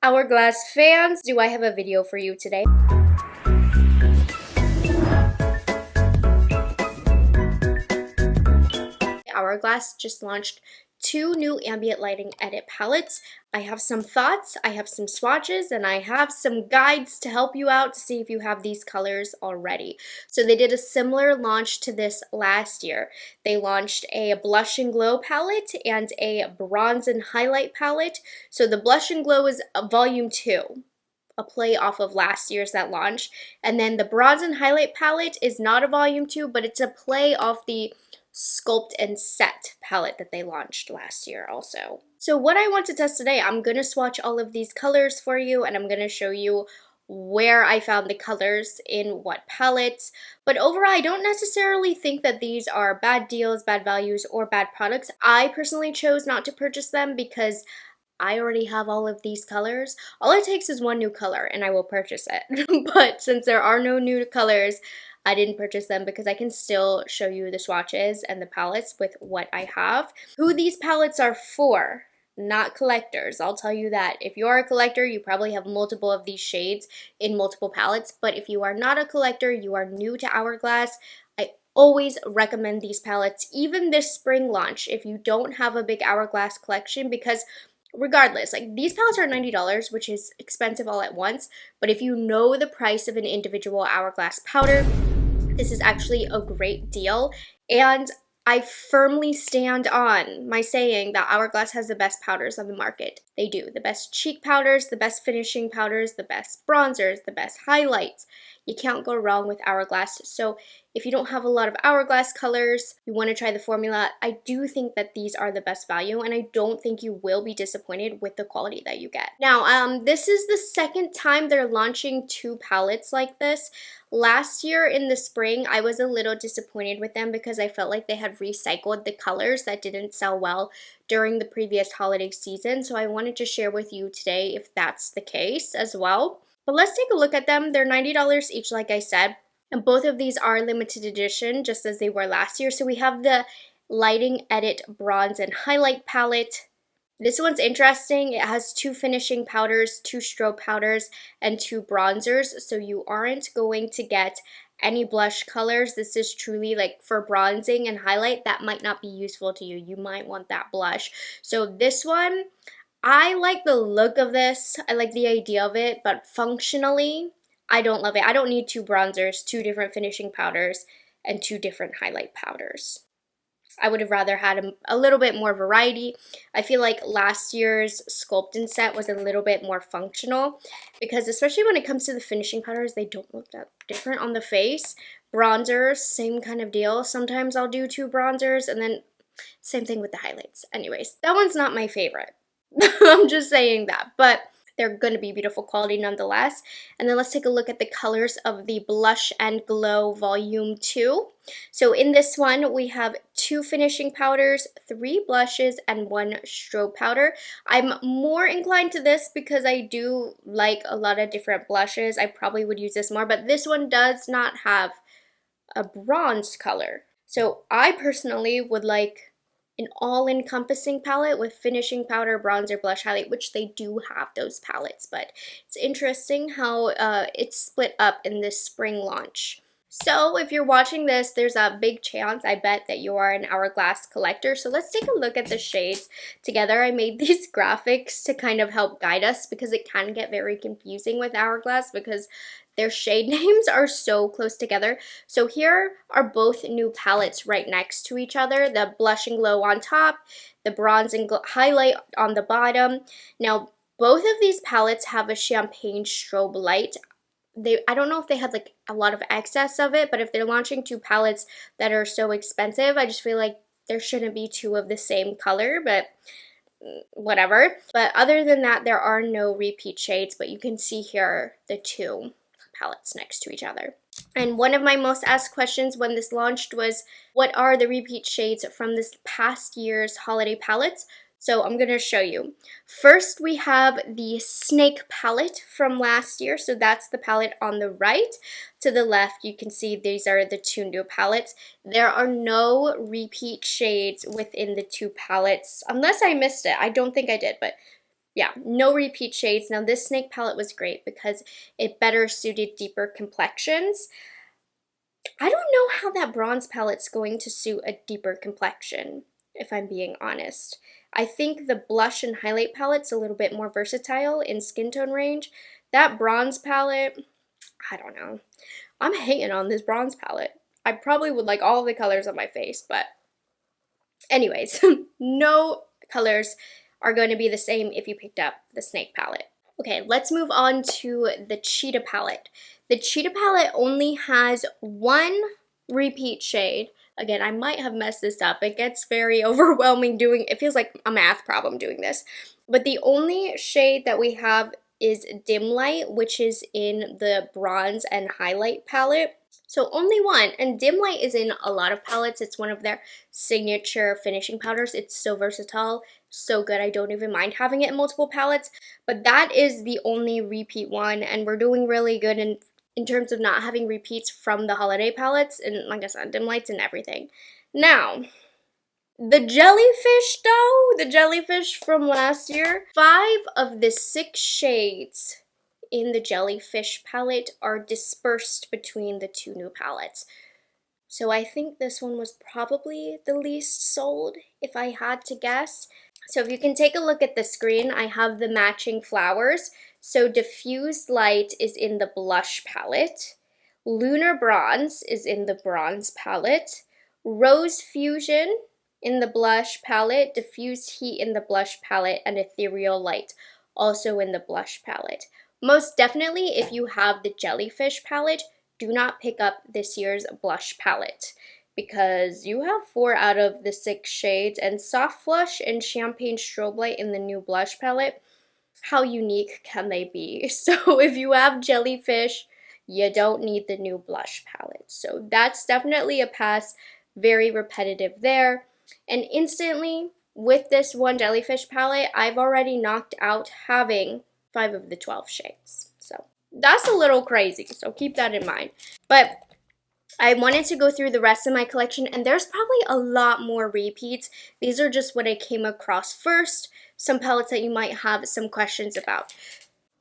Hourglass fans, do I have a video for you today? Hourglass just launched two new ambient lighting edit palettes. I have some thoughts, I have some swatches, and I have some guides to help you out to see if you have these colors already. So they did a similar launch to this last year. They launched a blush and glow palette and a bronze and highlight palette. So the blush and glow is volume 2. A play off of last year's that launch, and then the bronze and highlight palette is not a volume 2, but it's a play off the Sculpt and Set palette that they launched last year also. So what I want to test today, I'm going to swatch all of these colors for you, and I'm going to show you where I found the colors in what palettes. But overall, I don't necessarily think that these are bad deals, bad values, or bad products. I personally chose not to purchase them because I already have all of these colors. All it takes is one new color and I will purchase it. But since there are no new colors, I didn't purchase them because I can still show you the swatches and the palettes with what I have. Who these palettes are for, not collectors. I'll tell you that. If you're a collector, you probably have multiple of these shades in multiple palettes. But if you are not a collector, you are new to Hourglass, I always recommend these palettes, even this spring launch, if you don't have a big Hourglass collection, because regardless, like these palettes are $90, which is expensive all at once, but if you know the price of an individual Hourglass powder, this is actually a great deal. And I firmly stand on my saying that Hourglass has the best powders on the market. They do. The best cheek powders, the best finishing powders, the best bronzers, the best highlights. You can't go wrong with Hourglass. So if you don't have a lot of Hourglass colors, you want to try the formula, I do think that these are the best value, and I don't think you will be disappointed with the quality that you get. Now, this is the second time they're launching two palettes like this. Last year in the spring, I was a little disappointed with them because I felt like they had recycled the colors that didn't sell well during the previous holiday season. So I wanted to share with you today if that's the case as well. But let's take a look at them. They're $90 each, like I said. And both of these are limited edition, just as they were last year. So we have the Lighting Edit Bronze and Highlight palette. This one's interesting. It has two finishing powders, two strobe powders, and two bronzers. So you aren't going to get any blush colors. This is truly like for bronzing and highlight. That might not be useful to you. You might want that blush. So this one, I like the look of this. I like the idea of it, but functionally, I don't love it. I don't need two bronzers, two different finishing powders, and two different highlight powders. I would have rather had a little bit more variety. I feel like last year's Sculpt and Set was a little bit more functional because especially when it comes to the finishing powders, they don't look that different on the face. Bronzers, same kind of deal. Sometimes I'll do two bronzers and then same thing with the highlights. Anyways, that one's not my favorite. I'm just saying that, but they're going to be beautiful quality nonetheless. And then let's take a look at the colors of the Blush and Glow Volume 2. So in this one, we have two finishing powders, three blushes, and one strobe powder. I'm more inclined to this because I do like a lot of different blushes. I probably would use this more, but this one does not have a bronze color. So I personally would like an all-encompassing palette with finishing powder, bronzer, blush, highlight, which they do have those palettes, but it's interesting how it's split up in this spring launch. So if you're watching this, there's a big chance, I bet, that you are an Hourglass collector. So let's take a look at the shades together. I made these graphics to kind of help guide us because it can get very confusing with Hourglass because their shade names are so close together. So here are both new palettes right next to each other. The Blush and Glow on top, the Bronze and Highlight on the bottom. Now, both of these palettes have a champagne strobe light. I don't know if they had like a lot of excess of it, but if they're launching two palettes that are so expensive, I just feel like there shouldn't be two of the same color, but whatever. But other than that, there are no repeat shades, but you can see here the two palettes next to each other. And one of my most asked questions when this launched was, what are the repeat shades from this past year's holiday palettes? So I'm going to show you. First, we have the Snake palette from last year. So that's the palette on the right. To the left, you can see these are the two new palettes. There are no repeat shades within the two palettes, unless I missed it. I don't think I did, but Yeah, no repeat shades. Now this snake palette was great because it better suited deeper complexions. I don't know how that bronze palette's going to suit a deeper complexion, if I'm being honest. I think the blush and highlight palette's a little bit more versatile in skin tone range. That bronze palette, I don't know. I'm hating on this bronze palette. I probably would like all the colors on my face, but anyways, no colors are going to be the same if you picked up the snake palette. Okay, let's move on to the cheetah palette. The cheetah palette only has one repeat shade. Again, I might have messed this up. It gets very overwhelming doing, it feels like a math problem doing this. But the only shade that we have is Dim Light, which is in the bronze and highlight palette. So only one, and Dim Light is in a lot of palettes. It's one of their signature finishing powders. It's so versatile, so good. I don't even mind having it in multiple palettes, but that is the only repeat one, and we're doing really good in terms of not having repeats from the holiday palettes, and like I said, Dim Lights and everything. Now, the jellyfish though, the jellyfish from last year, 5 of the 6 shades in the jellyfish palette are dispersed between the 2 new palettes. So I think this one was probably the least sold if I had to guess. So if you can take a look at the screen, I have the matching flowers. So Diffused Light is in the blush palette. Lunar Bronze is in the bronze palette. Rose Fusion in the blush palette. Diffused Heat in the blush palette. And Ethereal Light also in the blush palette. Most definitely, if you have the jellyfish palette, do not pick up this year's blush palette because you have 4 out of the 6 shades, and Soft Flush and Champagne Strobe Light in the new blush palette. How unique can they be? So if you have jellyfish, you don't need the new blush palette. So that's definitely a pass, very repetitive there. And instantly, with this one jellyfish palette, I've already knocked out having 5 of the 12 shades. So that's a little crazy, so keep that in mind. But I wanted to go through the rest of my collection, and there's probably a lot more repeats. These are just what I came across first, some palettes that you might have some questions about.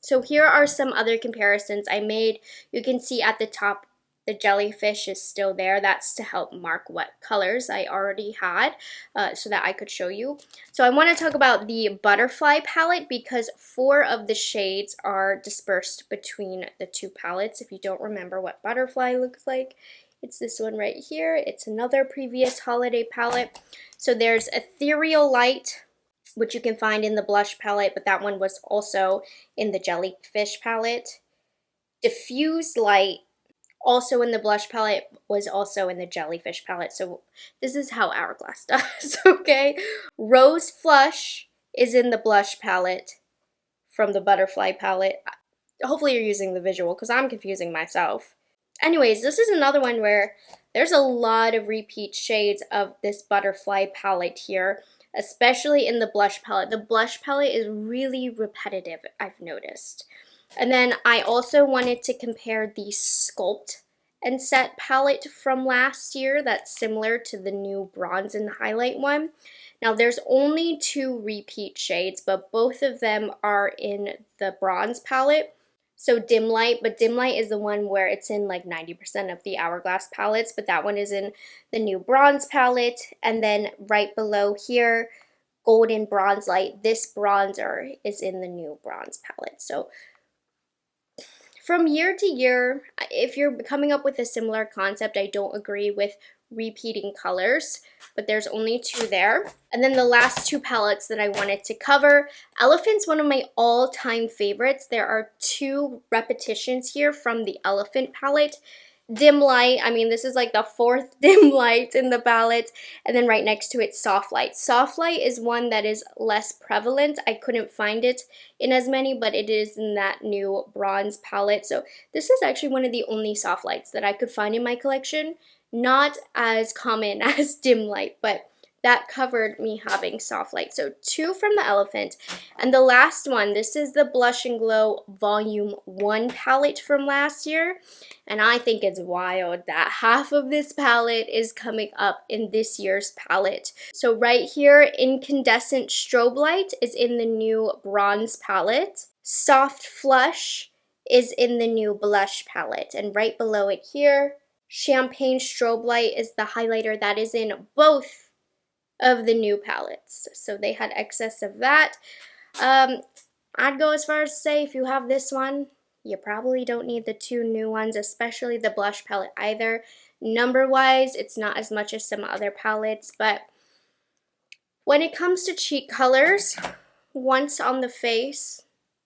So here are some other comparisons I made. You can see at the top, the jellyfish is still there. That's to help mark what colors I already had so that I could show you. So I want to talk about the butterfly palette because 4 of the shades are dispersed between the 2 palettes. If you don't remember what butterfly looks like, it's this one right here. It's another previous holiday palette. So there's Ethereal Light, which you can find in the blush palette, but that one was also in the jellyfish palette. Diffused Light, also in the blush palette, was also in the jellyfish palette. So this is how Hourglass does, okay? Rose Flush is in the blush palette from the butterfly palette. Hopefully you're using the visual because I'm confusing myself. Anyways, this is another one where there's a lot of repeat shades of this butterfly palette here, especially in the blush palette. The blush palette is really repetitive, I've noticed. And then I also wanted to compare the Sculpt and Set palette from last year that's similar to the new bronze and highlight one. Now there's only 2 repeat shades, but both of them are in the bronze palette. So Dim Light, but Dim Light is the one where it's in like 90% of the Hourglass palettes, but that one is in the new bronze palette. And then right below here, Golden Bronze Light, this bronzer is in the new bronze palette. So from year to year, if you're coming up with a similar concept, I don't agree with repeating colors, but there's only 2 there. And then the last 2 palettes that I wanted to cover. Elephant's one of my all-time favorites. There are 2 repetitions here from the Elephant palette. Dim Light, I mean, this is like the 4th Dim Light in the palette, and then right next to it, Soft Light. Soft Light is one that is less prevalent. I couldn't find it in as many, but it is in that new bronze palette. So this is actually one of the only Soft Lights that I could find in my collection. Not as common as Dim Light, but that covered me having soft light. So 2 from the Elephant. And the last one, this is the Blush and Glow Volume 1 palette from last year. And I think it's wild that half of this palette is coming up in this year's palette. So right here, Incandescent Strobe Light is in the new Bronze palette. Soft Flush is in the new Blush palette. And right below it here, Champagne Strobe Light is the highlighter that is in both of the new palettes. So they had excess of that. I'd go as far as to say if you have this one, you probably don't need the 2 new ones, especially the blush palette either. Number-wise, it's not as much as some other palettes, but when it comes to cheek colors, once on the face,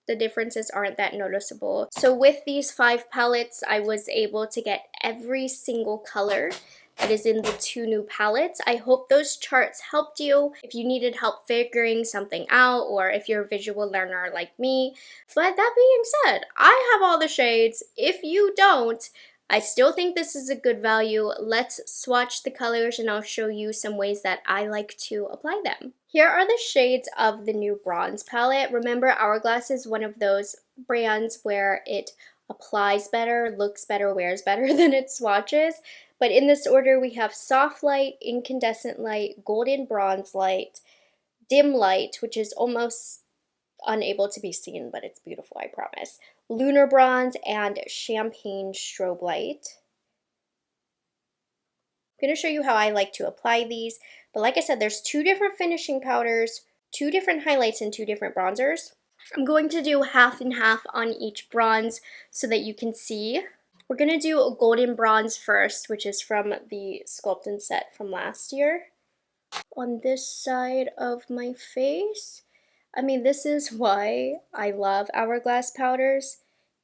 the differences aren't that noticeable. So with these 5 palettes, I was able to get every single color that is in the 2 new palettes. I hope those charts helped you if you needed help figuring something out or if you're a visual learner like me. But that being said, I have all the shades. If you don't, I still think this is a good value. Let's swatch the colors and I'll show you some ways that I like to apply them. Here are the shades of the new Bronze palette. Remember, Hourglass is one of those brands where it applies better, looks better, wears better than its swatches. But in this order, we have Soft Light, Incandescent Light, Golden Bronze Light, Dim Light, which is almost unable to be seen, but it's beautiful, I promise, Lunar Bronze, and Champagne Strobe Light. I'm going to show you how I like to apply these, but like I said, there's 2 different finishing powders, 2 different highlights, and 2 different bronzers. I'm going to do half and half on each bronze so that you can see. We're going to do a Golden Bronze first, which is from the Sculpt and Set from last year. On this side of my face, I mean, this is why I love Hourglass powders.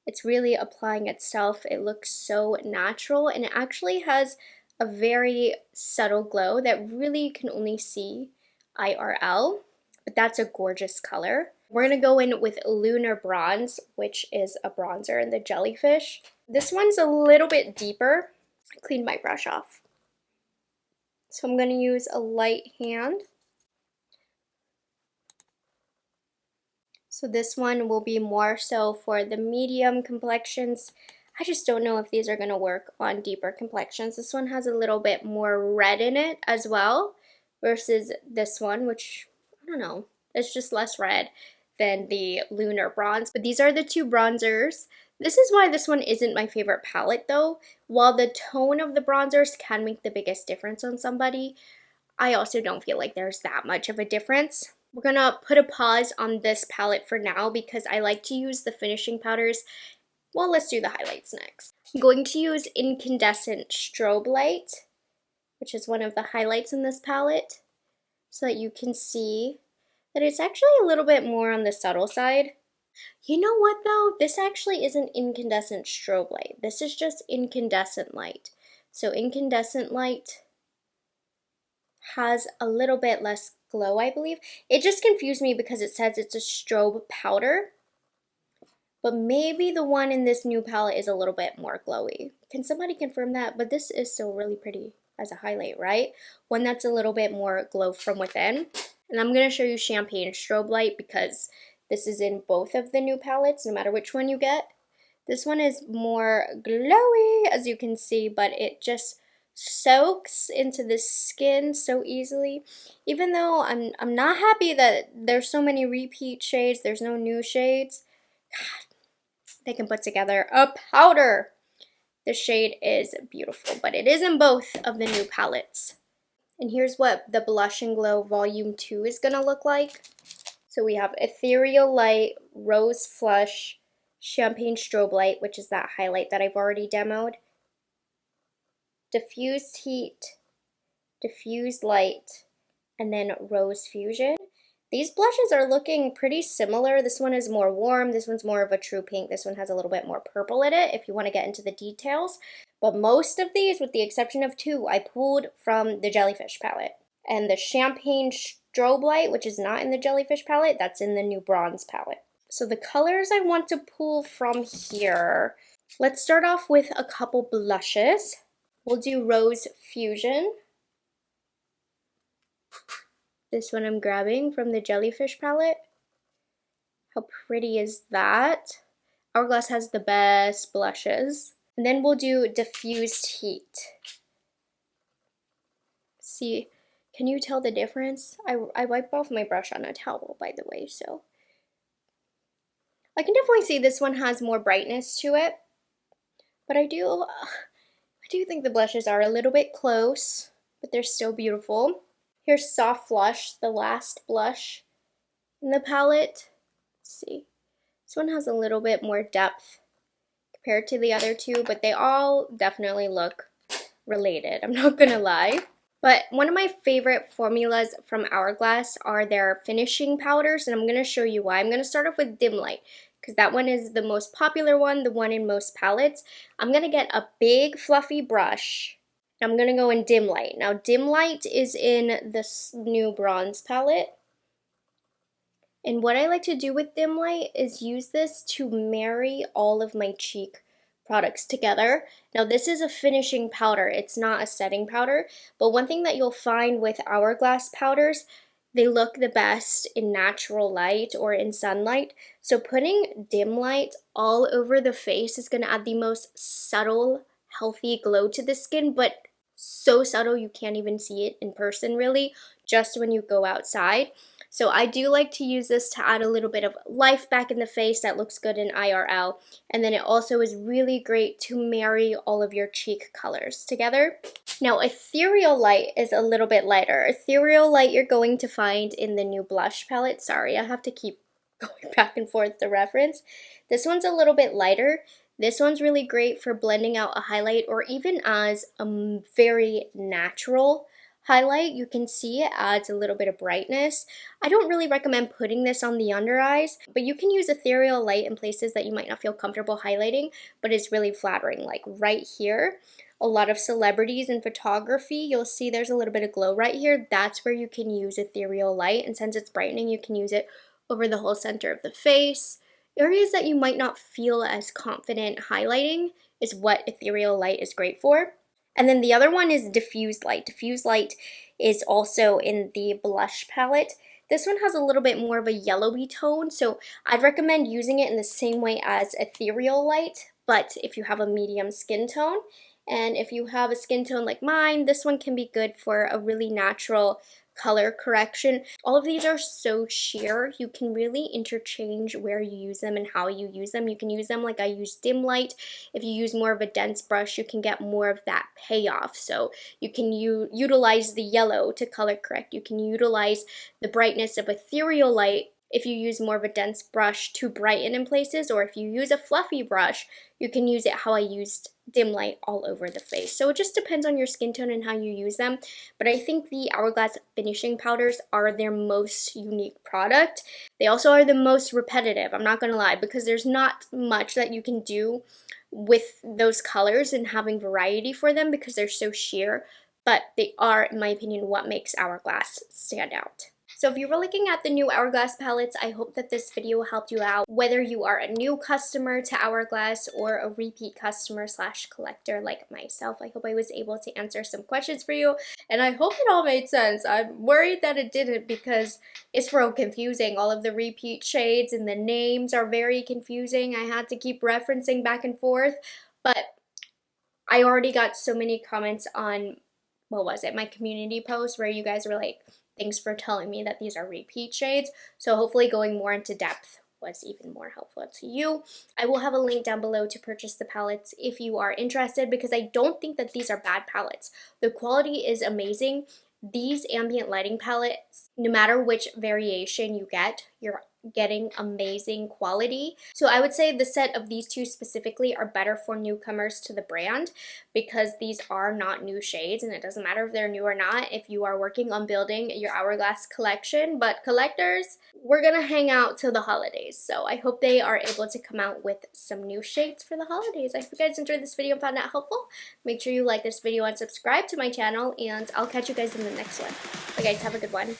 It's really applying itself. It looks so natural, and it actually has a very subtle glow that really you can only see IRL, but that's a gorgeous color. We're going to go in with Lunar Bronze, which is a bronzer in the Jellyfish. This one's a little bit deeper. I cleaned my brush off. So I'm going to use a light hand. So this one will be more so for the medium complexions. I just don't know if these are going to work on deeper complexions. This one has a little bit more red in it as well versus this one, which, I don't know, it's just less red than the Lunar Bronze. But these are the 2 bronzers. This is why this one isn't my favorite palette though. While the tone of the bronzers can make the biggest difference on somebody, I also don't feel like there's that much of a difference. We're gonna put a pause on this palette for now because I like to use the finishing powders. Well, let's do the highlights next. I'm going to use Incandescent Strobe Light, which is one of the highlights in this palette, so that you can see that it's actually a little bit more on the subtle side. You know what though? This actually isn't Incandescent Strobe Light. This is just Incandescent Light. So Incandescent Light has a little bit less glow, I believe. It just confused me because it says it's a strobe powder, but maybe the one in this new palette is a little bit more glowy. Can somebody confirm that? But this is still really pretty as a highlight, right? One that's a little bit more glow from within. And I'm going to show you Champagne Strobe Light because this is in both of the new palettes, no matter which one you get. This one is more glowy, as you can see, but it just soaks into the skin so easily. Even though I'm not happy that there's so many repeat shades, there's no new shades. God, they can put together a powder. The shade is beautiful, but it is in both of the new palettes. And here's what the Blush and Glow Volume 2 is going to look like. So we have Ethereal Light, Rose Flush, Champagne Strobe Light, which is that highlight that I've already demoed, Diffused Heat, Diffused Light, and then Rose Fusion. These blushes are looking pretty similar. This one is more warm, this one's more of a true pink, this one has a little bit more purple in it if you want to get into the details. But most of these, with the exception of 2, I pulled from the Jellyfish palette. And the Champagne Strobe Light, which is not in the Jellyfish palette, that's in the new Bronze palette. So the colors I want to pull from here, let's start off with a couple blushes. We'll do Rose Fusion. This one I'm grabbing from the Jellyfish palette. How pretty is that? Hourglass has the best blushes. And then we'll do Diffused Heat. See, can you tell the difference? I wiped off my brush on a towel, by the way, so. I can definitely see this one has more brightness to it. But I do think the blushes are a little bit close, but they're still beautiful. Here's Soft Flush, the last blush in the palette. Let's see. This one has a little bit more depth compared to the other two, but they all definitely look related, I'm not gonna lie. But one of my favorite formulas from Hourglass are their finishing powders, and I'm gonna show you why. I'm gonna start off with Dim Light, because that one is the most popular one, the one in most palettes. I'm gonna get a big fluffy brush. I'm gonna go in Dim Light. Now Dim Light is in this new bronze palette. And what I like to do with Dim Light is use this to marry all of my cheek products together. Now this is a finishing powder, it's not a setting powder, but one thing that you'll find with Hourglass powders, they look the best in natural light or in sunlight. So putting Dim Light all over the face is going to add the most subtle, healthy glow to the skin, but so subtle you can't even see it in person really, just when you go outside. So I do like to use this to add a little bit of life back in the face that looks good in IRL. And then it also is really great to marry all of your cheek colors together. Now Ethereal Light is a little bit lighter. Ethereal Light you're going to find in the new blush palette. Sorry, I have to keep going back and forth the reference. This one's a little bit lighter. This one's really great for blending out a highlight or even as a very natural highlight. You can see it adds a little bit of brightness. I don't really recommend putting this on the under eyes, but you can use Ethereal Light in places that you might not feel comfortable highlighting, but it's really flattering. Like right here, a lot of celebrities in photography, you'll see there's a little bit of glow right here. That's where you can use Ethereal Light, and since it's brightening, you can use it over the whole center of the face. Areas that you might not feel as confident highlighting is what Ethereal Light is great for. And then the other one is Diffused Light. Diffused Light is also in the blush palette. This one has a little bit more of a yellowy tone, so I'd recommend using it in the same way as Ethereal Light, but if you have a medium skin tone. And if you have a skin tone like mine, this one can be good for a really natural color correction. All of these are so sheer, you can really interchange where you use them and how you use them. You can use them like I use Dim Light. If you use more of a dense brush, you can get more of that payoff. So you can utilize the yellow to color correct. You can utilize the brightness of Ethereal Light if you use more of a dense brush to brighten in places, or if you use a fluffy brush, you can use it how I used Dim Light all over the face. So it just depends on your skin tone and how you use them. But I think the Hourglass finishing powders are their most unique product. They also are the most repetitive, I'm not gonna lie, because there's not much that you can do with those colors and having variety for them because they're so sheer. But they are, in my opinion, what makes Hourglass stand out. So if you were looking at the new Hourglass palettes, I hope that this video helped you out. Whether you are a new customer to Hourglass or a repeat customer / collector like myself, I hope I was able to answer some questions for you. And I hope it all made sense. I'm worried that it didn't because it's real confusing. All of the repeat shades and the names are very confusing. I had to keep referencing back and forth. But I already got so many comments on, what was it, my community post where you guys were like, thanks for telling me that these are repeat shades. So hopefully going more into depth was even more helpful to you. I will have a link down below to purchase the palettes if you are interested, because I don't think that these are bad palettes. The quality is amazing. These ambient lighting palettes, no matter which variation you get, you're getting amazing quality. So I would say the set of these two specifically are better for newcomers to the brand because these are not new shades, and it doesn't matter if they're new or not if you are working on building your Hourglass collection. But collectors, we're gonna hang out till the holidays, so I hope they are able to come out with some new shades for the holidays. I hope you guys enjoyed this video and found it helpful. Make sure you like this video and subscribe to my channel, and I'll catch you guys in the next one. Bye guys, have a good one.